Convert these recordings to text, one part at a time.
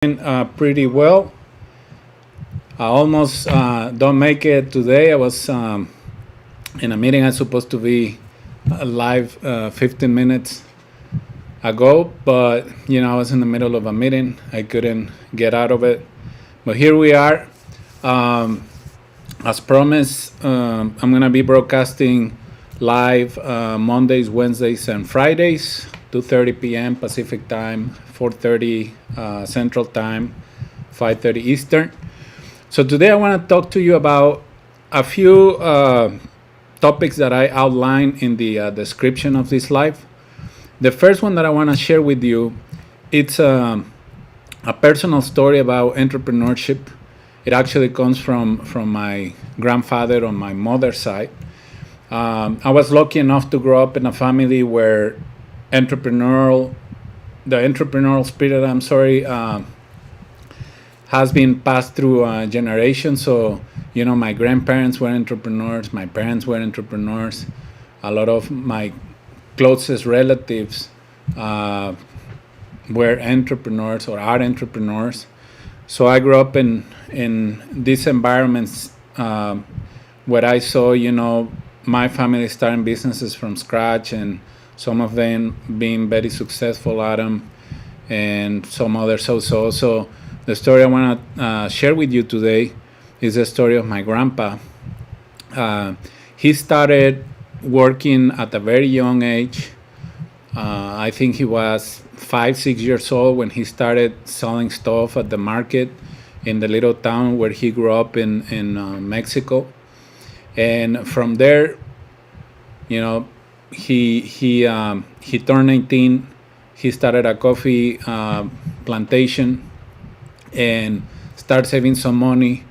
Pretty well. I almost don't make it today. I was in a meeting. I was supposed to be live 15 minutes ago, but I was in the middle of a meeting. I couldn't get out of it. But here we are. As promised, I'm gonna be broadcasting live Mondays, Wednesdays, and Fridays, 2:30 p.m. Pacific time, 4:30 Central time, 5:30 Eastern. So today I want to talk to you about a few topics that I outlined in the description of this live. The first one that I want to share with you, it's a personal story about entrepreneurship. It actually comes from my grandfather on my mother's side. I was lucky enough to grow up in a family where the entrepreneurial spirit, has been passed through generations. So, my grandparents were entrepreneurs, my parents were entrepreneurs. A lot of my closest relatives were entrepreneurs or are entrepreneurs. So I grew up in these environments where I saw, my family starting businesses from scratch, and some of them being very successful at them, and some others also. So the story I want to share with you today is the story of my grandpa. He started working at a very young age. I think he was 5, 6 years old when he started selling stuff at the market in the little town where he grew up in Mexico. And from there, he turned 18. He started a coffee plantation and started saving some money.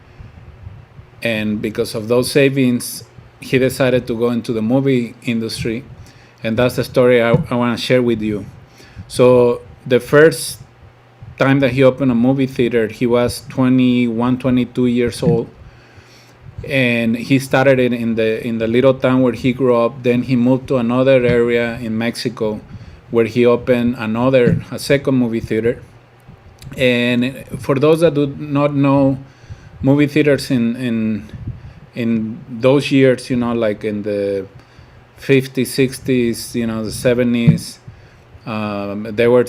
And because of those savings, he decided to go into the movie industry. And that's the story I want to share with you. So the first time that he opened a movie theater, he was 21, 22 years old. And he started it in the little town where he grew up. Then he moved to another area in Mexico where he opened a second movie theater. And for those that do not know, movie theaters in those years, like in the 50s, 60s, the 70s, they were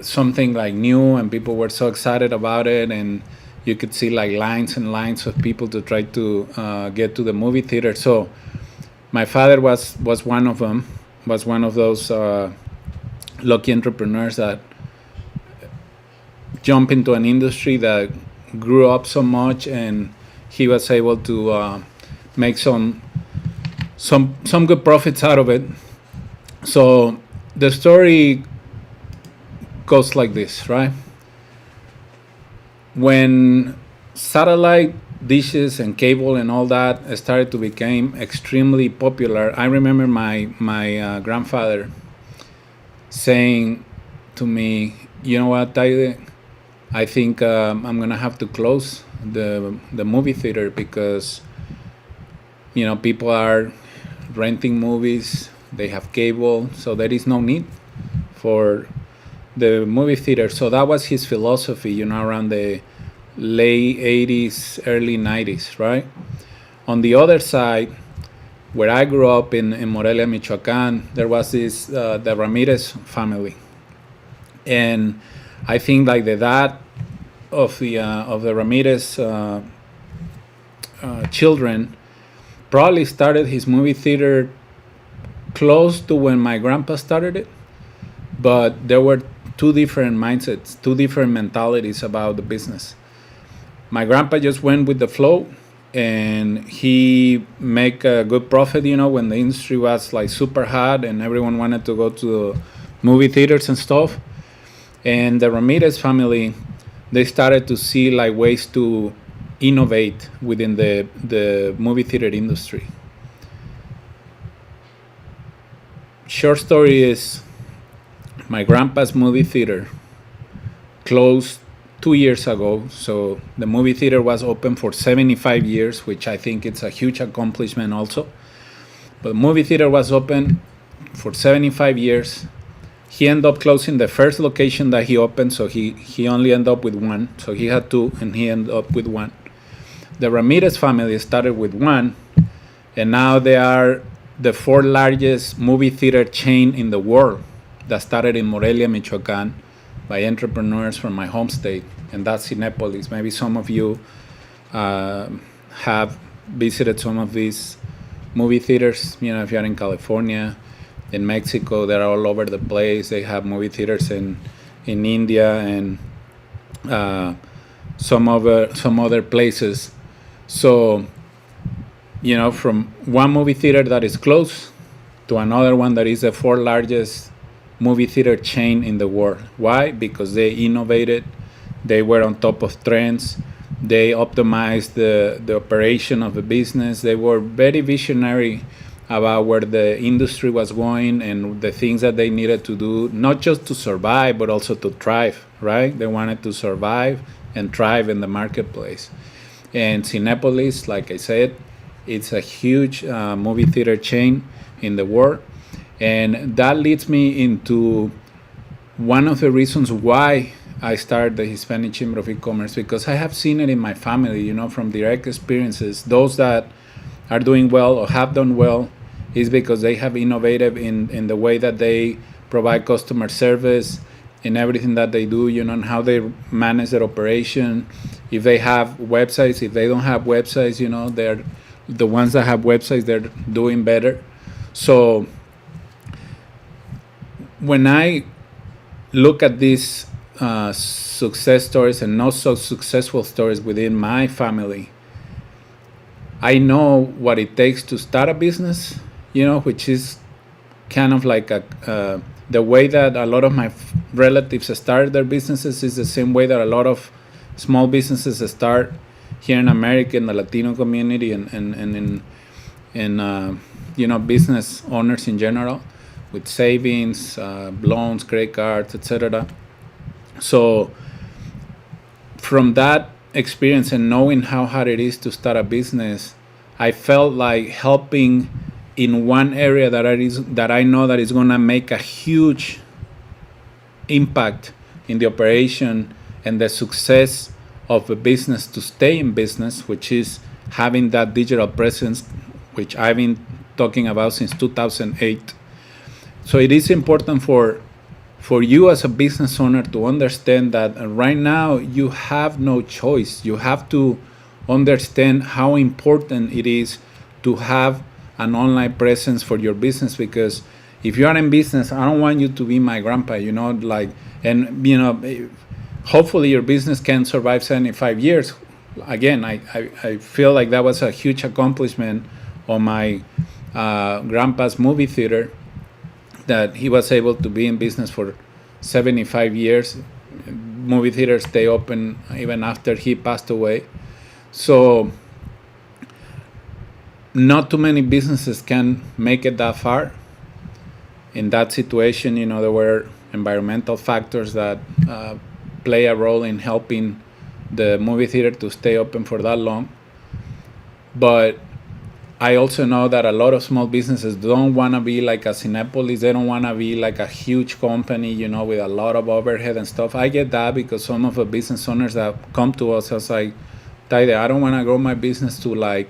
something like new, and people were so excited about it, and you could see like lines and lines of people to try to get to the movie theater. So my father was one of them, was one of those lucky entrepreneurs that jump into an industry that grew up so much, and he was able to make some good profits out of it. So the story goes like this, right? When satellite dishes and cable and all that started to become extremely popular, I remember my grandfather saying to me, "You know what, Taide? I think I'm gonna have to close the movie theater because people are renting movies, they have cable, so there is no need for the movie theater." So that was his philosophy, around the late 80s, early 90s, right? On the other side, where I grew up in Morelia, Michoacan, there was the Ramirez family. And I think like the dad of the Ramirez children probably started his movie theater close to when my grandpa started it, but there were two different mindsets, two different mentalities about the business. My grandpa just went with the flow, and he make a good profit, when the industry was like super hot and everyone wanted to go to movie theaters and stuff. And the Ramirez family, they started to see like ways to innovate within the movie theater industry. Short story is, my grandpa's movie theater closed 2 years ago. So the movie theater was open for 75 years, which I think it's a huge accomplishment also. But the movie theater was open for 75 years. he ended up closing the first location that he opened, so he only ended up with one. So he had two, and he ended up with one. The Ramirez family started with one, and now they are the fourth largest movie theater chain in the world that started in Morelia, Michoacan, by entrepreneurs from my home state, and that's Cinépolis. Maybe some of you have visited some of these movie theaters. You know, if you're in California, in Mexico, they're all over the place. They have movie theaters in India and some other places. So, you know, from one movie theater that is close to another one that is the fourth largest movie theater chain in the world. Why? Because they innovated, they were on top of trends, they optimized the operation of the business, they were very visionary about where the industry was going and the things that they needed to do, not just to survive, but also to thrive, right? They wanted to survive and thrive in the marketplace. And Cinépolis, like I said, it's a huge movie theater chain in the world. And that leads me into one of the reasons why I started the Hispanic Chamber of E-commerce, because I have seen it in my family, you know, from direct experiences. Those that are doing well or have done well is because they have innovated in the way that they provide customer service in everything that they do, you know, and how they manage their operation. If they have websites, if they don't have websites, you know, they're the ones that have websites, they're doing better. So when I look at these success stories and not so successful stories within my family, I know what it takes to start a business, you know, which is kind of like the way that a lot of my relatives started their businesses is the same way that a lot of small businesses start here in America, in the Latino community, and in you know, business owners in general, with savings, loans, credit cards, etc. So from that experience and knowing how hard it is to start a business, I felt like helping in one area that I know that is gonna make a huge impact in the operation and the success of a business to stay in business, which is having that digital presence, which I've been talking about since 2008. So it is important for you as a business owner to understand that right now you have no choice. You have to understand how important it is to have an online presence for your business, because if you are in business, I don't want you to be my grandpa, you know, like, and you know, hopefully your business can survive 75 years. Again, I feel like that was a huge accomplishment on my grandpa's movie theater, that he was able to be in business for 75 years. Movie theaters stay open even after he passed away. So not too many businesses can make it that far. In that situation, you know, there were environmental factors that play a role in helping the movie theater to stay open for that long. But I also know that a lot of small businesses don't want to be like a Cinépolis. They don't want to be like a huge company, you know, with a lot of overhead and stuff. I get that, because some of the business owners that come to us as like, Taide, I don't want to grow my business to like,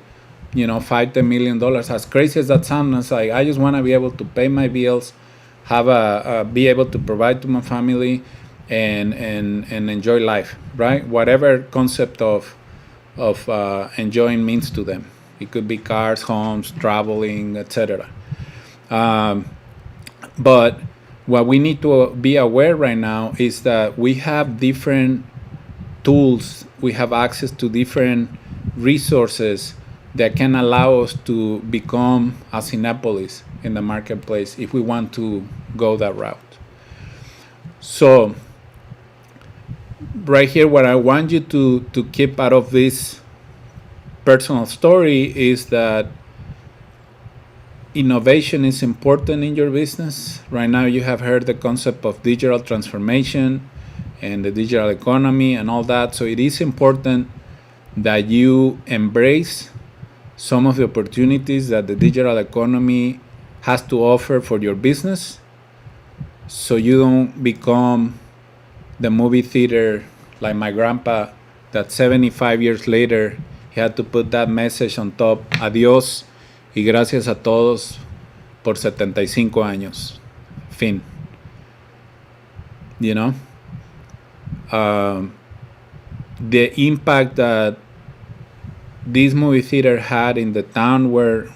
you know, $5-10 million. As crazy as that sounds, it's like, I just want to be able to pay my bills, have be able to provide to my family, and enjoy life, right? Whatever concept of enjoying means to them. It could be cars, homes, traveling, etc. But what we need to be aware right now is that we have different tools, we have access to different resources that can allow us to become a Cinépolis in the marketplace if we want to go that route. So right here, what I want you to keep out of this personal story is that innovation is important in your business. Right now you have heard the concept of digital transformation and the digital economy and all that. So it is important that you embrace some of the opportunities that the digital economy has to offer for your business, so you don't become the movie theater like my grandpa, that 75 years later he had to put that message on top: adiós y gracias a todos por 75 años. Fin. You know, the impact that this movie theater had in the town where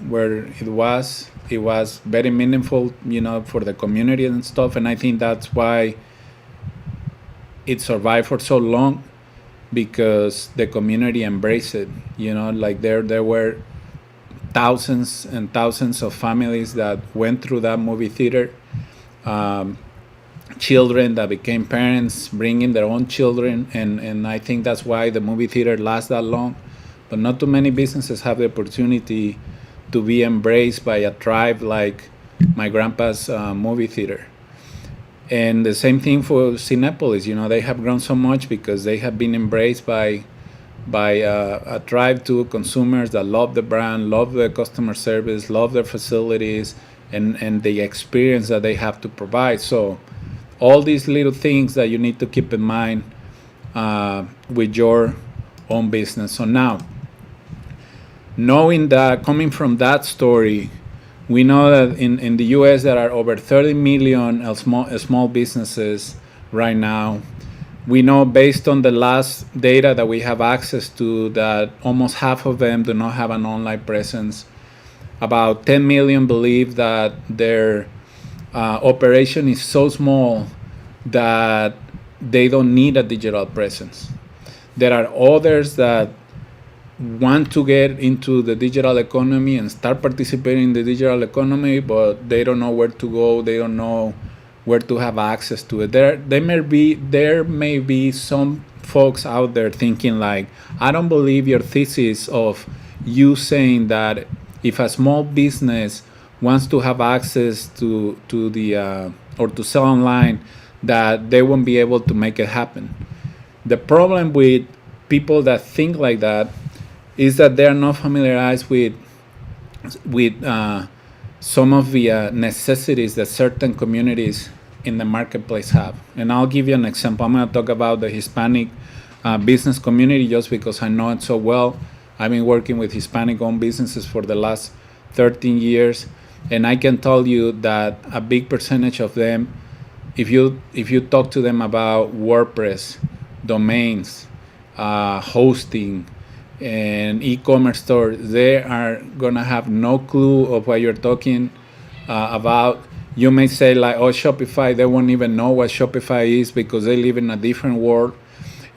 it was very meaningful, you know, for the community and stuff. And I think that's why it survived for so long, because the community embraced it. You know, like there were thousands and thousands of families that went through that movie theater. Children that became parents, bringing their own children, and I think that's why the movie theater lasts that long. But not too many businesses have the opportunity to be embraced by a tribe like my grandpa's movie theater. And the same thing for Cinepolis. You know, they have grown so much because they have been embraced by a tribe to consumers that love the brand, love the customer service, love their facilities, and the experience that they have to provide. So all these little things that you need to keep in mind with your own business. So now, knowing that, coming from that story, we know that in the US there are over 30 million small businesses right now. We know, based on the last data that we have access to, that almost half of them do not have an online presence. About 10 million believe that their operation is so small that they don't need a digital presence. There are others that want to get into the digital economy and start participating in the digital economy, but they don't know where to go. They don't know where to have access to it. There may be some folks out there thinking like, I don't believe your thesis of you saying that if a small business wants to have access to the or to sell online, that they won't be able to make it happen. The problem with people that think like that is that they are not familiarized with some of the necessities that certain communities in the marketplace have. And I'll give you an example. I'm going to talk about the Hispanic business community just because I know it so well. I've been working with Hispanic-owned businesses for the last 13 years, and I can tell you that a big percentage of them, if you talk to them about WordPress, domains, hosting, and e-commerce store, they are gonna have no clue of what you're talking about. You may say like, oh, Shopify, they won't even know what Shopify is because they live in a different world.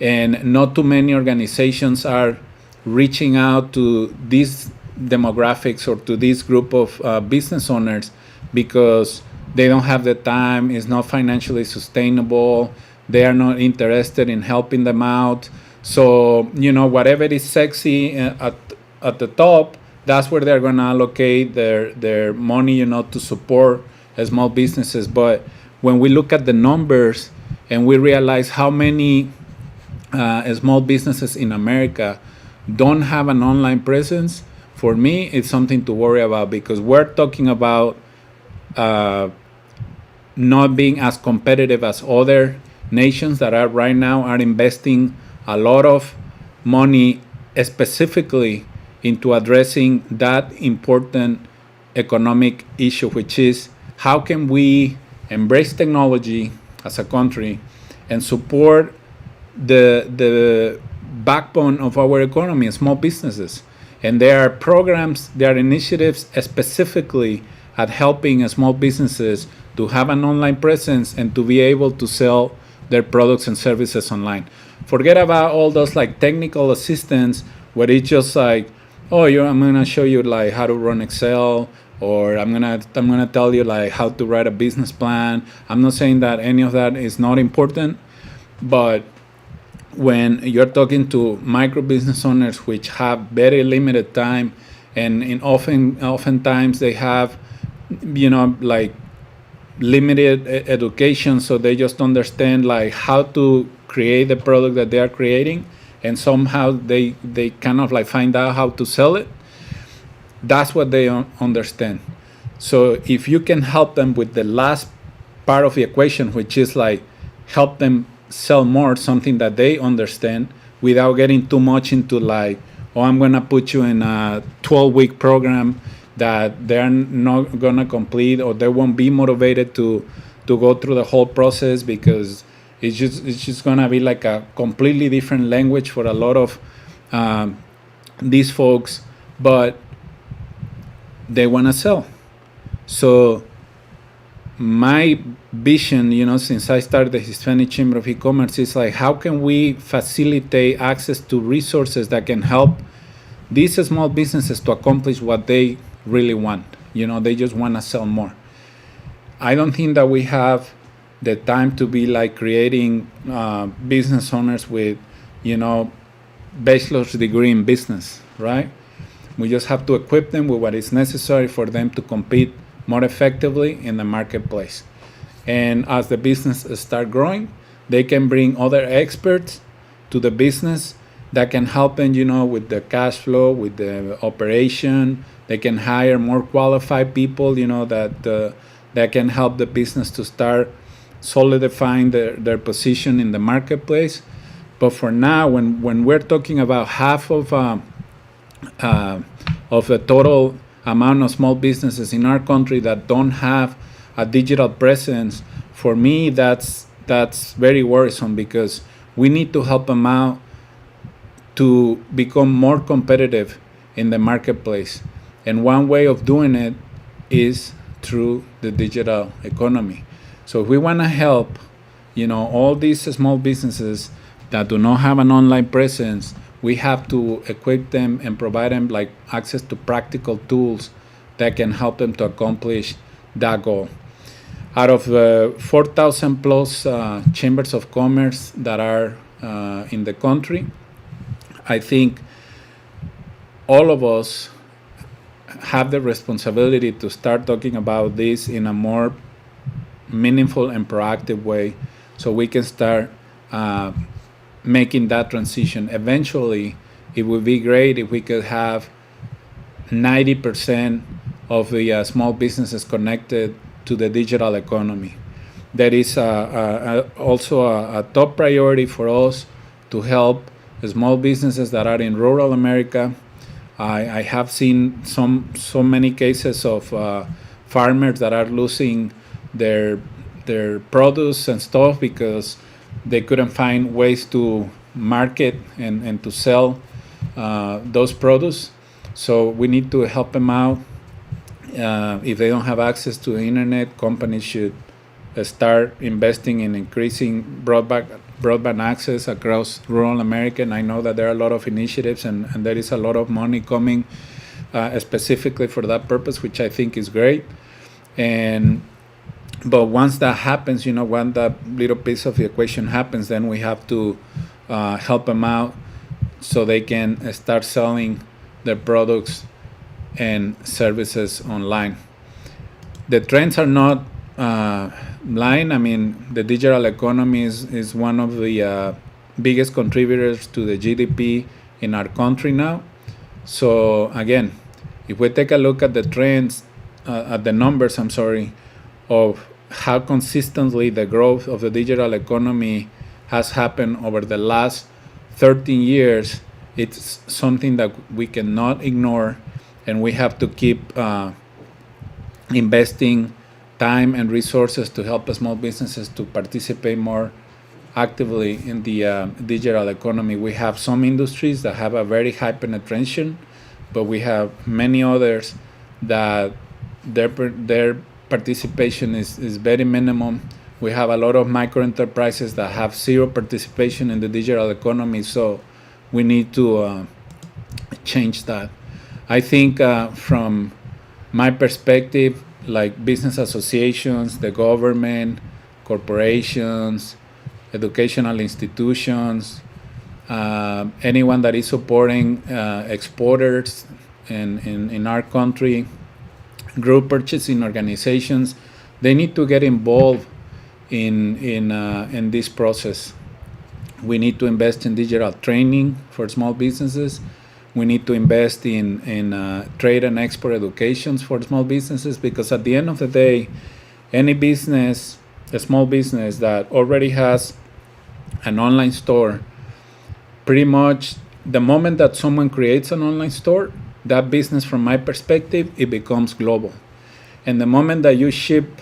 And not too many organizations are reaching out to these demographics or to this group of business owners because they don't have the time, it's not financially sustainable, they are not interested in helping them out. So, you know, whatever is sexy at the top, that's where they're going to allocate their money, you know, to support small businesses. But when we look at the numbers and we realize how many small businesses in America don't have an online presence, for me, it's something to worry about, because we're talking about not being as competitive as other nations that are right now are investing a lot of money specifically into addressing that important economic issue, which is how can we embrace technology as a country and support the backbone of our economy, small businesses. And there are programs, there are initiatives specifically at helping small businesses to have an online presence and to be able to sell their products and services online. Forget about all those like technical assistance where it's just like, oh, I'm gonna show you like how to run Excel, or I'm gonna tell you like how to write a business plan. I'm not saying that any of that is not important, but when you're talking to micro business owners which have very limited time, and oftentimes they have, you know, like limited education, so they just understand like how to create the product that they are creating, and somehow they kind of like find out how to sell it. That's what they understand. So if you can help them with the last part of the equation, which is like help them sell more, something that they understand, without getting too much into like, oh, I'm gonna put you in a 12-week program that they're not gonna complete, or they won't be motivated to go through the whole process, because it's just gonna be like a completely different language for a lot of these folks, but they wanna sell. So my vision, since I started the Hispanic Chamber of E-commerce, is like, how can we facilitate access to resources that can help these small businesses to accomplish what they really want? They just want to sell more. I don't think that we have the time to be like creating business owners with, bachelor's degree in business, right? We just have to equip them with what is necessary for them to compete more effectively in the marketplace. And as the business start growing, they can bring other experts to the business that can help them, with the cash flow, with the operation. They can hire more qualified people, that can help the business to start solidifying their position in the marketplace. But for now, when we're talking about half of the total amount of small businesses in our country that don't have a digital presence, for me that's very worrisome, because we need to help them out to become more competitive in the marketplace. And one way of doing it is through the digital economy. So if we want to help, all these small businesses that do not have an online presence, we have to equip them and provide them like access to practical tools that can help them to accomplish that goal. Out of the 4,000 plus chambers of commerce that are in the country, I think all of us have the responsibility to start talking about this in a more meaningful and proactive way, so we can start making that transition. Eventually, it would be great if we could have 90% of the small businesses connected to the digital economy. That is also a top priority for us, to help small businesses that are in rural America. I have seen so many cases of farmers that are losing their produce and stuff because they couldn't find ways to market and to sell those produce. So we need to help them out. If they don't have access to the internet, companies should start investing in increasing broadband access across rural America. And I know that there are a lot of initiatives and there is a lot of money coming specifically for that purpose, which I think is great. But once that happens, when that little piece of the equation happens, then we have to help them out so they can start selling their products and services online. The trends are not blind. I mean, the digital economy is one of the biggest contributors to the GDP in our country now. So again, if we take a look at the trends, at the numbers, of how consistently the growth of the digital economy has happened over the last 13 years, it's something that we cannot ignore, and we have to keep investing time and resources to help small businesses to participate more actively in the digital economy. We have some industries that have a very high penetration, but we have many others that their participation is very minimum. We have a lot of micro enterprises that have zero participation in the digital economy, so we need to change that. I think from my perspective, like business associations, the government, corporations, educational institutions, anyone that is supporting exporters in our country, group purchasing organizations, they need to get involved in this process. We need to invest in digital training for small businesses. We need to invest in trade and export educations for small businesses, because at the end of the day, any business a small business that already has an online store, pretty much the moment that someone creates an online store, that business, from my perspective, it becomes global. And the moment that you ship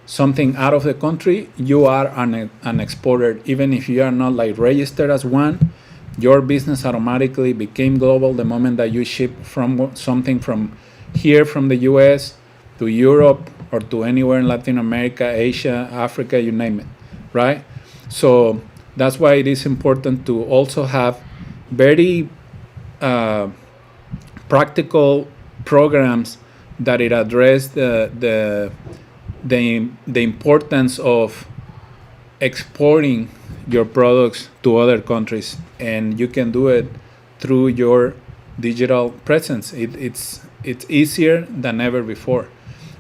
something out of the country, you are an exporter. Even if you are not like registered as one, your business automatically became global the moment that you ship from something from here, from the US to Europe, or to anywhere in Latin America, Asia, Africa, you name it, right? So that's why it is important to also have very practical programs that it address the importance of exporting your products to other countries, and you can do it through your digital presence. It's easier than ever before.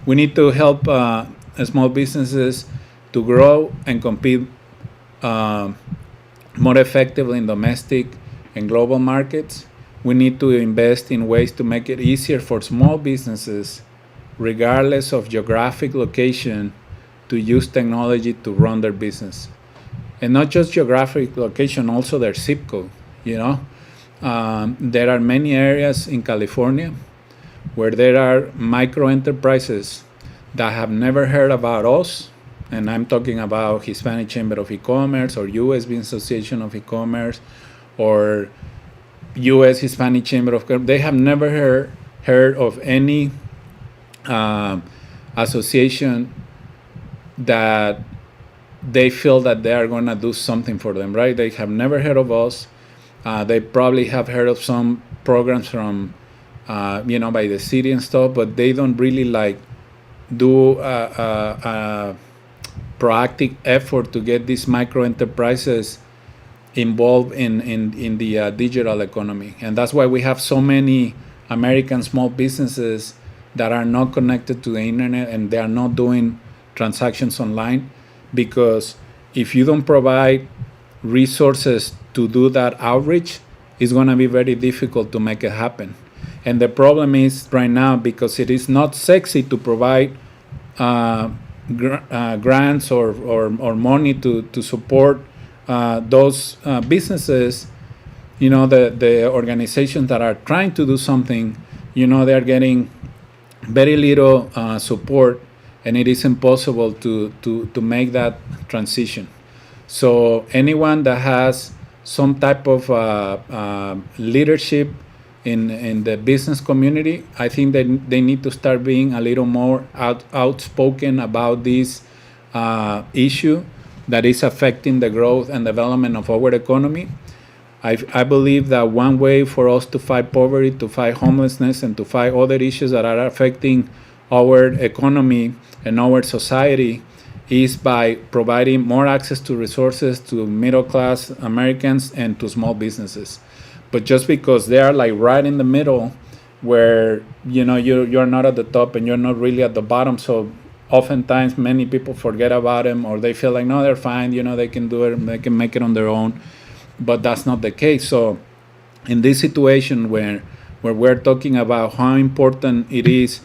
We need to help small businesses to grow and compete more effectively in domestic and global markets. We need to invest in ways to make it easier for small businesses, regardless of geographic location, to use technology to run their business. And not just geographic location, also their zip code. There are many areas in California where there are micro enterprises that have never heard about us, and I'm talking about Hispanic Chamber of E-commerce, or U.S. Business Association of E-commerce, or U.S. Hispanic Chamber of Commerce. They have never heard of any association that they feel that they are going to do something for them, right? They have never heard of us. They probably have heard of some programs from, by the city and stuff, but they don't really do a proactive effort to get these micro enterprises involved in the digital economy. And that's why we have so many American small businesses that are not connected to the internet, and they are not doing transactions online, because if you don't provide resources to do that outreach, it's going to be very difficult to make it happen. And the problem is right now, because it is not sexy to provide grants or money to support those businesses. The organizations that are trying to do something, they're getting very little support, and it is impossible to make that transition. So anyone that has some type of leadership in the business community, I think that they need to start being a little more outspoken about this issue that is affecting the growth and development of our economy. I believe that one way for us to fight poverty, to fight homelessness, and to fight other issues that are affecting our economy and our society is by providing more access to resources to middle-class Americans and to small businesses. But just because they are right in the middle, where you're not at the top and you're not really at the bottom, so oftentimes many people forget about them, or they feel like, no, they're fine, they can do it, they can make it on their own. But that's not the case. So in this situation where we're talking about how important it is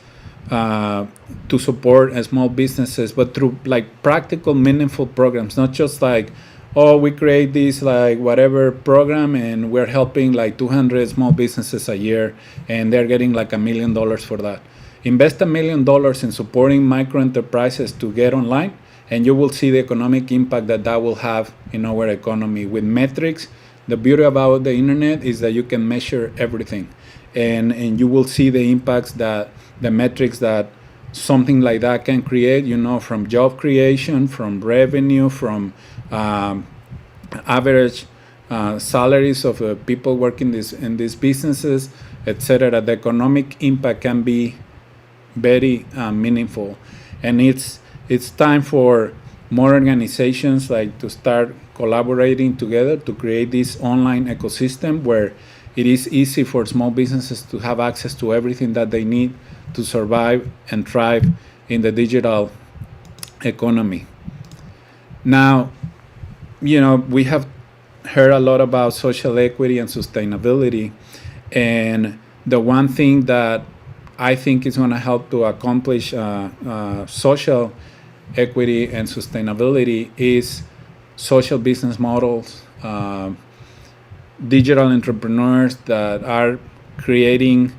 to support small businesses, but through practical, meaningful programs, not just we create this whatever program and we're helping 200 small businesses a year and they're getting $1 million for that. Invest $1 million in supporting micro enterprises to get online, and you will see the economic impact that will have in our economy with metrics. The beauty about the internet is that you can measure everything, and you will see the impacts, that the metrics that something like that can create, from job creation, from revenue, from average salaries of people working in these businesses, etc. The economic impact can be very meaningful, and it's time for more organizations to start collaborating together to create this online ecosystem where it is easy for small businesses to have access to everything that they need to survive and thrive in the digital economy. Now, we have heard a lot about social equity and sustainability, and the one thing that I think is going to help to accomplish social equity and sustainability is social business models, digital entrepreneurs that are creating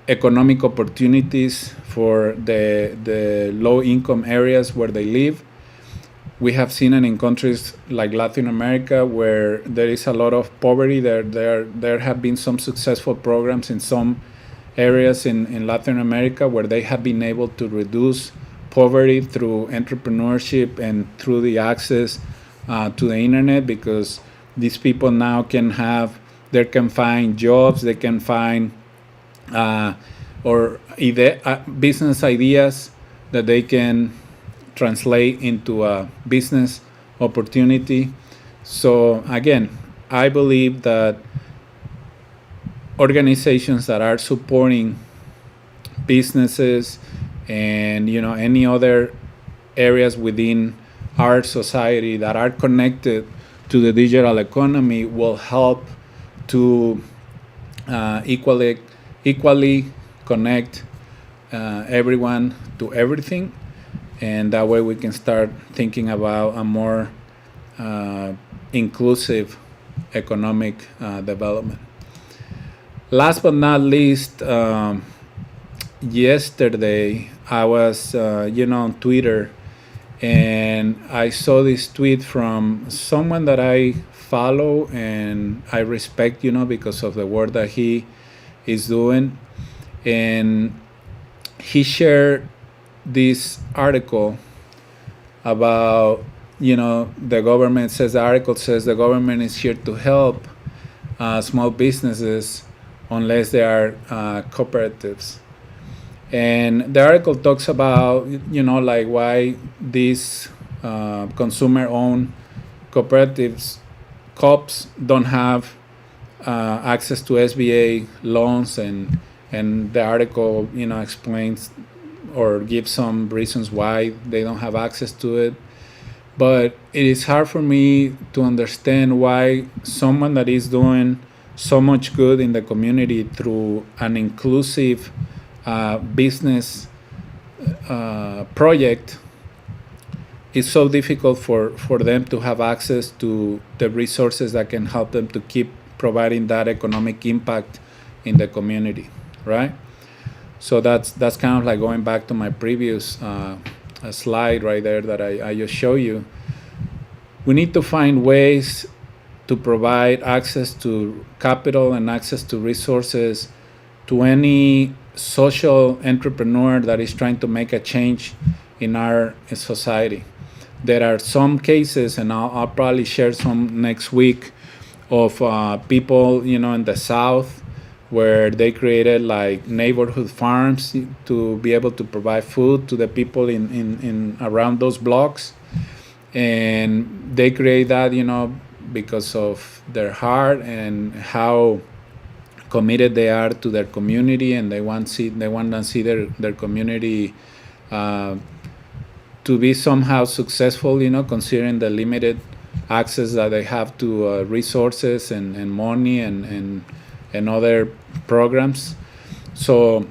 economic opportunities for the low income areas where they live. We have seen it in countries like Latin America where there is a lot of poverty. There have been some successful programs in some areas in Latin America where they have been able to reduce poverty through entrepreneurship and through the access to the internet, because these people now they can find jobs, they can find business ideas that they can translate into a business opportunity. So again, I believe that organizations that are supporting businesses and any other areas within our society that are connected to the digital economy will help to equally connect everyone to everything, and that way we can start thinking about a more inclusive economic development. Last but not least, yesterday I was on Twitter, and I saw this tweet from someone that I follow and I respect, because of the work that he is doing. And he shared this article about, the government says, the article says the government is here to help small businesses unless they are cooperatives. And the article talks about, like why these consumer-owned cooperatives, COPs, don't have access to SBA loans, and the article, explains or gives some reasons why they don't have access to it. But it is hard for me to understand why someone that is doing so much good in the community through an inclusive business project, it's so difficult for them to have access to the resources that can help them to keep providing that economic impact in the community, right? So that's kind of like going back to my previous slide right there that I just showed you. We need to find ways to provide access to capital and access to resources to any social entrepreneur that is trying to make a change in our society. There are some cases, and I'll probably share some next week, of people, in the South, where they created like neighborhood farms to be able to provide food to the people in around those blocks. And they create that, because of their heart and how committed they are to their community, and they want to see their community to be somehow successful, considering the limited access that they have to resources and money and other programs. So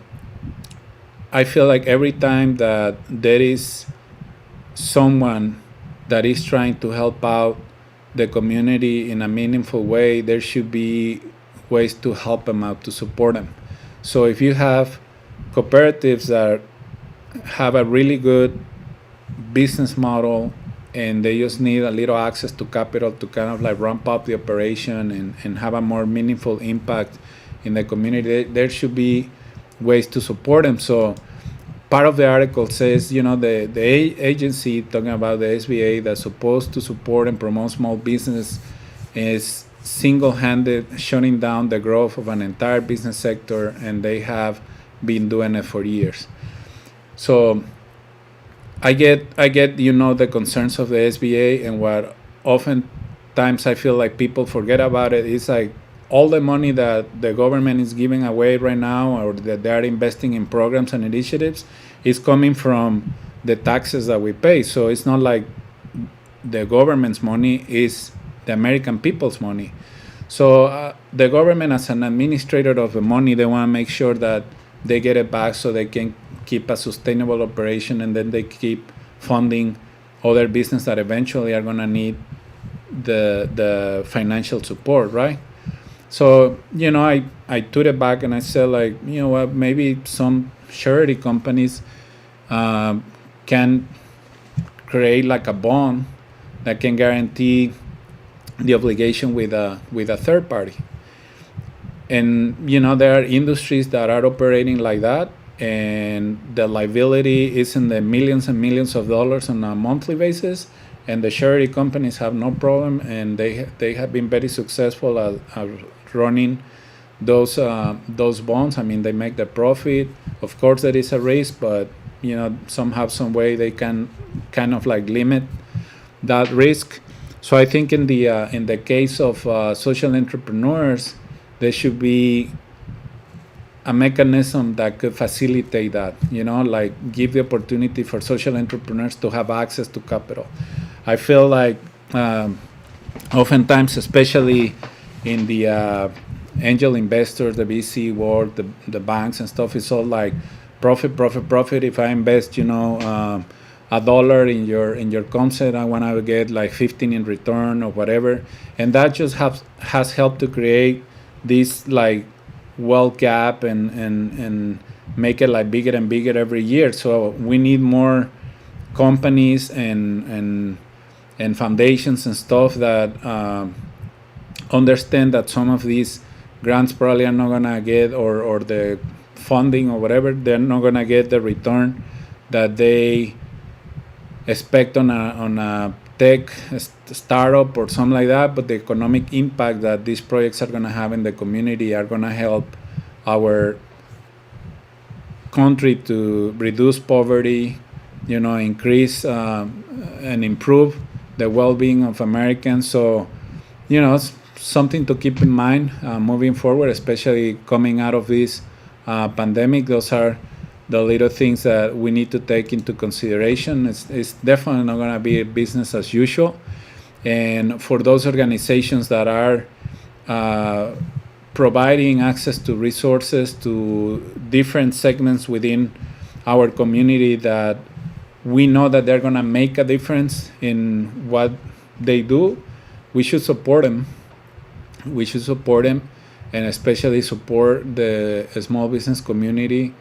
I feel like every time that there is someone that is trying to help out the community in a meaningful way, there should be ways to help them out, to support them. So if you have cooperatives that have a really good business model and they just need a little access to capital to kind of like ramp up the operation and have a more meaningful impact in the community, there should be ways to support them. So part of the article says, the agency talking about the SBA that's supposed to support and promote small business is single-handed shutting down the growth of an entire business sector, and they have been doing it for years. So I get the concerns of the SBA, and what oftentimes I feel like people forget about it is like all the money that the government is giving away right now, or that they are investing in programs and initiatives, is coming from the taxes that we pay. So it's not like the government's money, is the American people's money. So the government, as an administrator of the money, they want to make sure that they get it back so they can keep a sustainable operation, and then they keep funding other business that eventually are going to need the financial support, right? So, I took it back and I said, like, you know what, maybe some charity companies can create like a bond that can guarantee the obligation with a third party. And there are industries that are operating like that, and the liability is in the millions and millions of dollars on a monthly basis, and the charity companies have no problem, and they have been very successful at running those bonds. I mean, they make the profit. Of course, there is a risk, but some way they can kind of like limit that risk. So I think in the case of social entrepreneurs, there should be a mechanism that could facilitate that, like give the opportunity for social entrepreneurs to have access to capital. I feel like oftentimes, especially in the angel investors, the VC world, the banks and stuff, it's all like profit, profit, profit. If I invest, $1 in your concept, I want to get like 15 in return or whatever, and that just has helped to create this like wealth gap and make it like bigger and bigger every year. So we need more companies and foundations and stuff that understand that some of these grants probably are not gonna get, or the funding or whatever, they're not gonna get the return that they expect on a tech startup or something like that, but the economic impact that these projects are going to have in the community are going to help our country to reduce poverty, increase and improve the well-being of Americans. So, it's something to keep in mind moving forward, especially coming out of this pandemic. Those are the little things that we need to take into consideration. It's definitely not going to be business as usual. And for those organizations that are providing access to resources to different segments within our community that we know that they're going to make a difference in what they do, we should support them. We should support them, and especially support the small business community,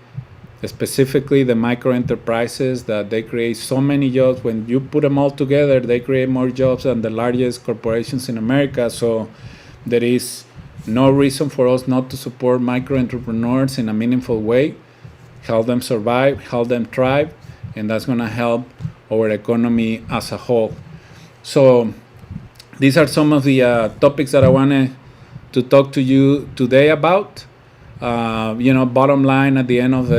specifically the micro enterprises, that they create so many jobs. When you put them all together, they create more jobs than the largest corporations in America. So there is no reason for us not to support micro entrepreneurs in a meaningful way, help them survive, help them thrive, and that's going to help our economy as a whole. So these are some of the topics that I wanted to talk to you today about. Bottom line at the end of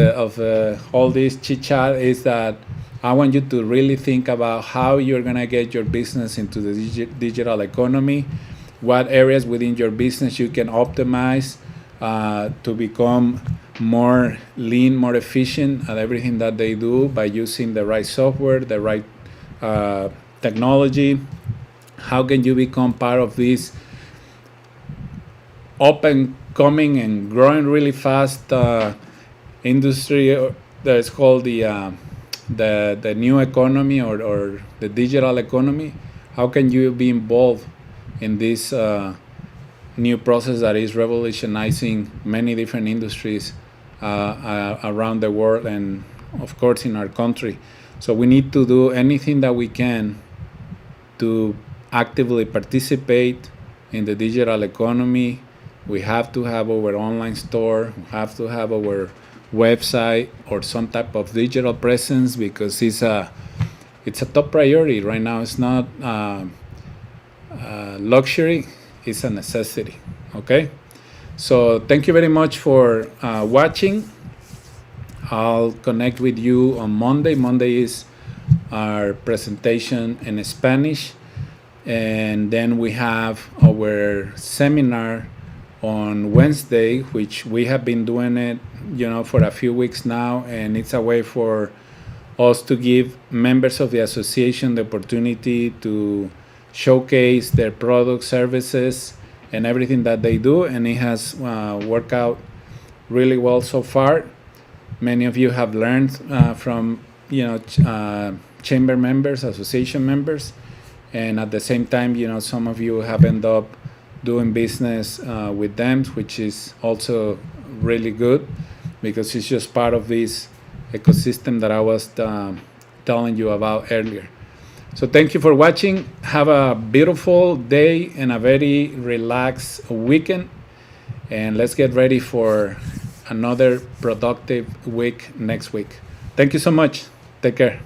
all this chit chat is that I want you to really think about how you're gonna get your business into the digital economy, what areas within your business you can optimize to become more lean, more efficient at everything that they do by using the right software, the right technology. How can you become part of this open coming and growing really fast industry that is called the new economy or the digital economy? How can you be involved in this new process that is revolutionizing many different industries around the world and of course in our country? So we need to do anything that we can to actively participate in the digital economy. We have to have our online store, we have to have our website or some type of digital presence, because it's a top priority right now. It's not luxury, it's a necessity. Okay, so thank you very much for watching. I'll connect with you on Monday. Monday is our presentation in Spanish, and then we have our seminar on Wednesday, which we have been doing it, for a few weeks now, and it's a way for us to give members of the association the opportunity to showcase their products, services, and everything that they do, and it has worked out really well so far. Many of you have learned from chamber members, association members, and at the same time, some of you have ended up doing business with them, which is also really good because it's just part of this ecosystem that I was telling you about earlier. So thank you for watching. Have a beautiful day and a very relaxed weekend. And let's get ready for another productive week next week. Thank you so much. Take care.